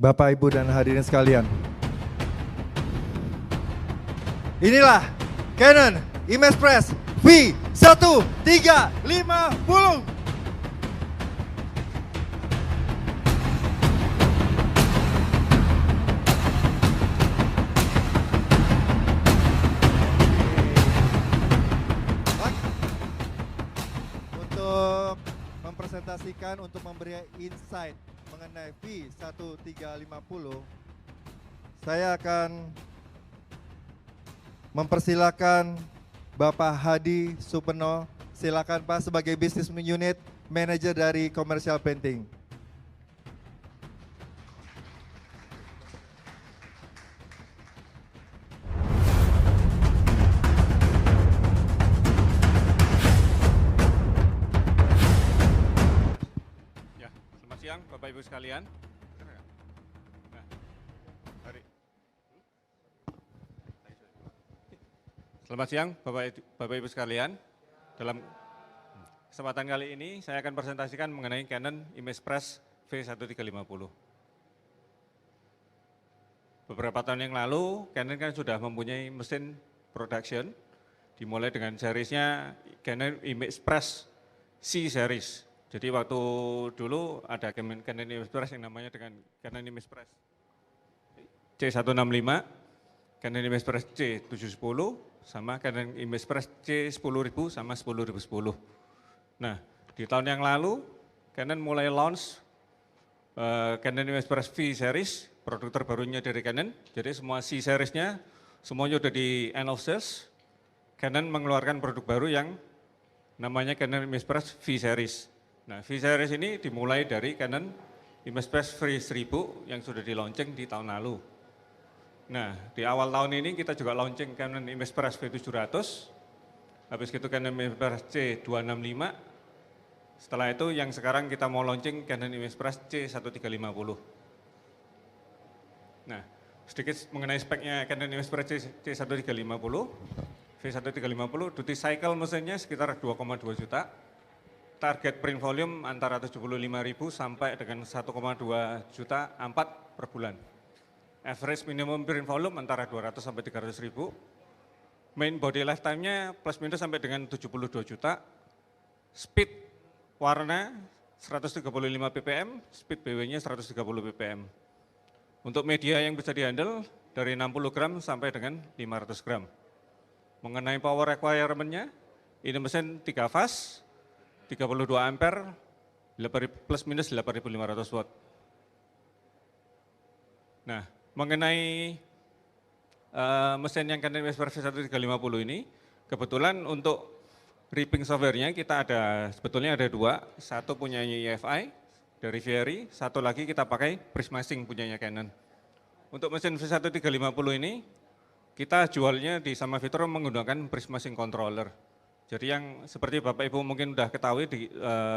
Bapak, Ibu, dan hadirin sekalian. Inilah Canon imagePRESS V1350. Untuk mempresentasikan, untuk memberi insight mengenai V1350, saya akan mempersilakan Bapak Hadi Supeno. Silakan Pak, sebagai Business Unit Manager dari Commercial Printing. Ya, selamat siang Bapak Ibu sekalian. Nah, selamat siang Bapak Ibu sekalian. Dalam kesempatan kali ini saya akan presentasikan mengenai Canon imagePRESS V1350. Beberapa tahun yang lalu Canon kan sudah mempunyai mesin production, dimulai dengan seriesnya Canon imagePRESS C series. Jadi waktu dulu ada Canon imagePRESS yang namanya dengan Canon imagePRESS C165, Canon imagePRESS C710, sama Canon imagePRESS C10000 sama 10010. Nah, di tahun yang lalu Canon mulai launch Canon imagePRESS V series, produk terbarunya dari Canon. Jadi semua C seriesnya semuanya sudah di end of sales. Canon mengeluarkan produk baru yang namanya Canon imagePRESS V series. Nah, V series ini dimulai dari Canon imagePRESS V1000 yang sudah di launching di tahun lalu. Nah, di awal tahun ini kita juga launching Canon imagePRESS V700, habis itu Canon imagePRESS C265, setelah itu yang sekarang kita mau launching Canon imagePRESS C1350. Nah, sedikit mengenai speknya Canon imagePRESS C1350, V1350, duty cycle mesinnya sekitar 2,2 juta, target print volume antara 75.000 sampai dengan 1,2 juta A4 per bulan. Average minimum print volume antara 200 sampai 300 ribu. Main body lifetime-nya plus minus sampai dengan 72 juta. Speed warna 135 ppm, speed BW-nya 130 ppm. Untuk media yang bisa dihandle dari 60 gram sampai dengan 500 gram. Mengenai power requirement-nya, ini mesin 3 fast, 32 ampere, plus minus 8.500 watt. Nah, mengenai mesin yang Canon imagePRESS V1350 ini, kebetulan untuk ripping software-nya kita sebetulnya ada dua, satu punyanya EFI dari Vieri, satu lagi kita pakai Prismasync punyanya Canon. Untuk mesin V1350 ini, kita jualnya di Samafitro menggunakan Prismasync controller. Jadi yang seperti Bapak Ibu mungkin sudah ketahui,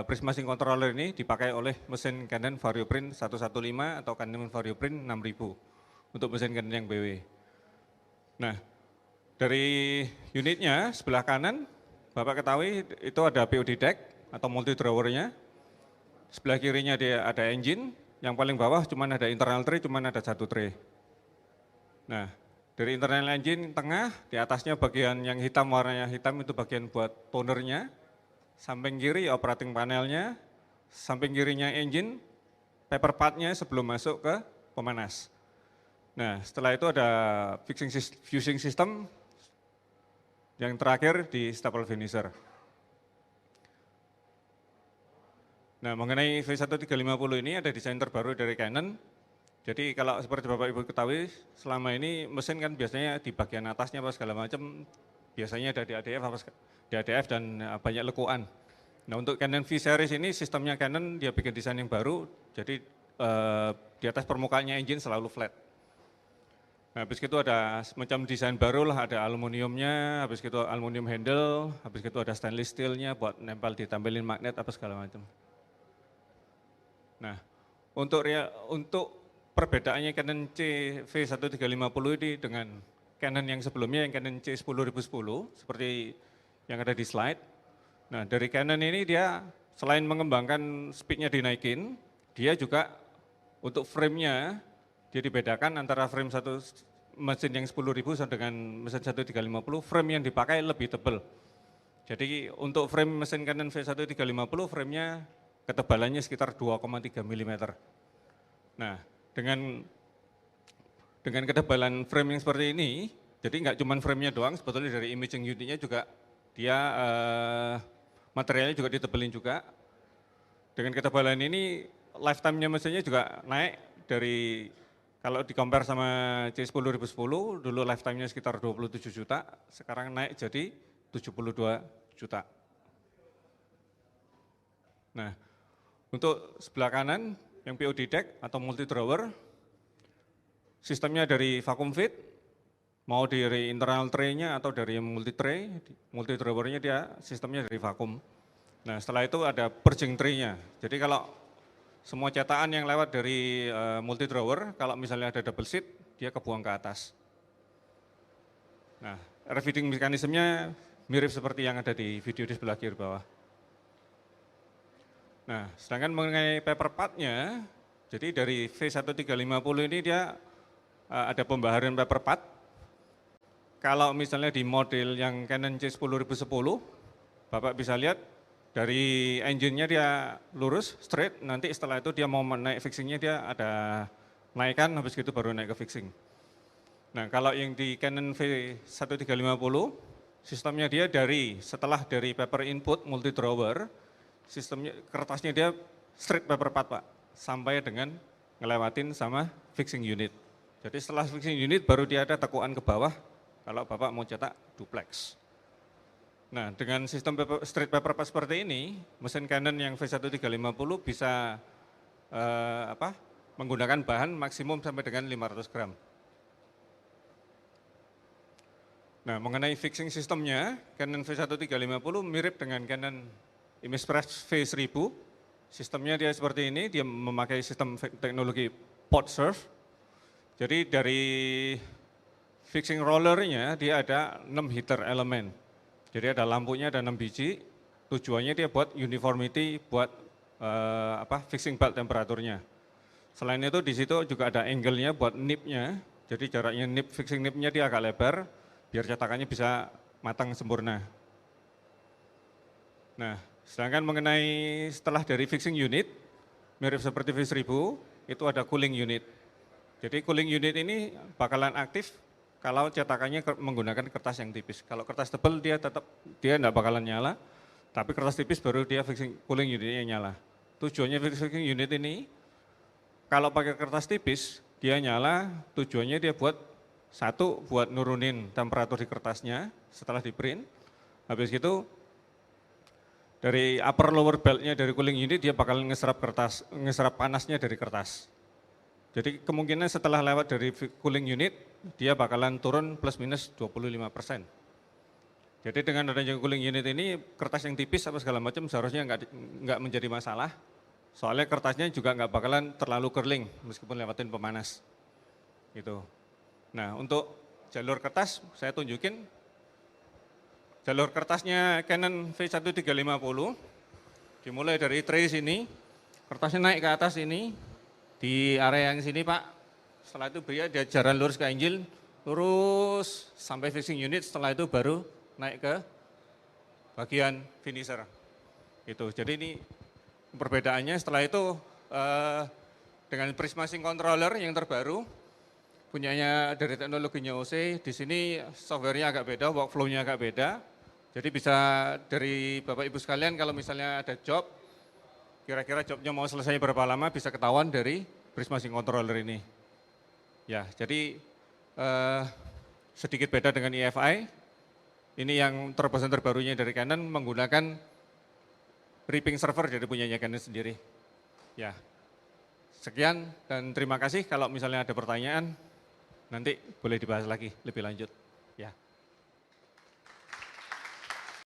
Prismasync controller ini dipakai oleh mesin Canon VarioPrint 115 atau Canon VarioPrint 6000. Untuk mesin Canon yang BW. Nah, dari unitnya sebelah kanan, Bapak ketahui itu ada POD deck atau multi drawer-nya. Sebelah kirinya ada engine, yang paling bawah cuma ada internal tray, cuma ada satu tray. Nah, dari internal engine tengah, di atasnya bagian yang hitam, warnanya hitam itu bagian buat tonernya. Samping kiri operating panelnya, samping kirinya engine, paper part-nya sebelum masuk ke pemanas. Nah, setelah itu ada fusing system, yang terakhir di staple finisher. Nah, mengenai V1350 ini ada desain terbaru dari Canon. Jadi kalau seperti Bapak Ibu ketahui, selama ini mesin kan biasanya di bagian atasnya apa segala macam, biasanya ada di ADF dan banyak lekuan. Nah, untuk Canon V series ini sistemnya Canon dia bikin desain yang baru, jadi di atas permukaannya engine selalu flat. Nah, habis itu ada semacam desain baru lah, ada aluminiumnya, habis itu aluminium handle, habis itu ada stainless steelnya buat nempel, ditambelin magnet apa segala macam. Nah, untuk perbedaannya Canon V1350 ini dengan Canon yang sebelumnya, yang Canon C10010, seperti yang ada di slide. Nah, dari Canon ini dia selain mengembangkan speednya dinaikin, dia juga untuk frame-nya dia dibedakan antara frame satu mesin yang 10.000 dengan mesin 1350, frame yang dipakai lebih tebal. Jadi untuk frame mesin Canon V1350, framenya ketebalannya sekitar 2,3 mm. Nah, dengan ketebalan frame yang seperti ini, jadi nggak cuma framenya doang, sebetulnya dari imaging unitnya juga dia materialnya juga ditebelin juga. Dengan ketebalan ini, lifetime-nya mesinnya juga naik dari, kalau di-compare sama C10010, dulu lifetime-nya sekitar 27 juta, sekarang naik jadi 72 juta. Nah, untuk sebelah kanan yang POD deck atau multi drawer, sistemnya dari vacuum fit, mau dari internal tray-nya atau dari multi drawer-nya dia sistemnya dari vacuum. Nah, setelah itu ada purging tray-nya. Jadi kalau semua cetakan yang lewat dari multi drawer, kalau misalnya ada double sheet, dia kebuang ke atas. Nah, refeeding mekanismenya mirip seperti yang ada di video di sebelah kiri bawah. Nah, sedangkan mengenai paper part-nya, jadi dari V1350 ini dia ada pembaharuan paper part. Kalau misalnya di model yang Canon C10010, Bapak bisa lihat dari engine-nya dia lurus, straight, nanti setelah itu dia mau naik fixing-nya dia ada naikkan, habis itu baru naik ke fixing. Nah, kalau yang di Canon V1350, sistemnya dia setelah dari paper input multi drawer, sistemnya kertasnya dia straight paper part Pak, sampai dengan ngelewatin sama fixing unit. Jadi setelah fixing unit baru dia ada tekuan ke bawah kalau Bapak mau cetak duplex. Nah, dengan sistem straight paper part seperti ini, mesin Canon yang V1350 bisa menggunakan bahan maksimum sampai dengan 500 gram. Nah, mengenai fixing sistemnya, Canon V1350 mirip dengan Canon imagePRESS V1000. Sistemnya dia seperti ini, dia memakai sistem teknologi pot serve. Jadi dari fixing rollernya dia ada 6 heater elemen. Jadi ada lampunya ada 6 biji, tujuannya dia buat uniformity, buat fixing belt temperaturnya. Selain itu di situ juga ada angle-nya buat nip-nya, jadi jaraknya fixing nip-nya dia agak lebar, biar cetakannya bisa matang sempurna. Nah, sedangkan mengenai setelah dari fixing unit, mirip seperti V1000, itu ada cooling unit. Jadi cooling unit ini bakalan aktif kalau cetakannya menggunakan kertas yang tipis. Kalau kertas tebal dia enggak bakalan nyala, tapi kertas tipis baru dia cooling unitnya nyala. Tujuannya fixing unit ini, kalau pakai kertas tipis, dia nyala, tujuannya dia buat nurunin temperatur di kertasnya setelah di print. Habis itu dari upper lower beltnya dari cooling unit dia bakal ngeserap panasnya dari kertas. Jadi kemungkinan setelah lewat dari cooling unit dia bakalan turun plus minus 25%. Jadi dengan adanya cooling unit ini kertas yang tipis apa segala macam seharusnya nggak menjadi masalah. Soalnya kertasnya juga nggak bakalan terlalu curling meskipun lewatin pemanas. Gitu. Nah, untuk jalur kertas saya tunjukin. Jalur kertasnya Canon V1350 dimulai dari tray sini, kertasnya naik ke atas ini, di area yang sini Pak. Setelah itu dia jalan lurus ke engine, lurus sampai fixing unit, setelah itu baru naik ke bagian finisher. Gitu. Jadi ini perbedaannya. Setelah itu dengan prisma sync controller yang terbaru, punyanya dari teknologinya OC, di sini softwarenya agak beda, workflow-nya agak beda. Jadi bisa dari Bapak Ibu sekalian kalau misalnya ada job, kira-kira jobnya mau selesai berapa lama bisa ketahuan dari prisma sync controller ini. Ya, jadi sedikit beda dengan EFI. Ini yang terobosan terbarunya dari Canon menggunakan ripping server dari punyanya Canon sendiri. Ya, sekian dan terima kasih. Kalau misalnya ada pertanyaan, nanti boleh dibahas lagi lebih lanjut. Ya.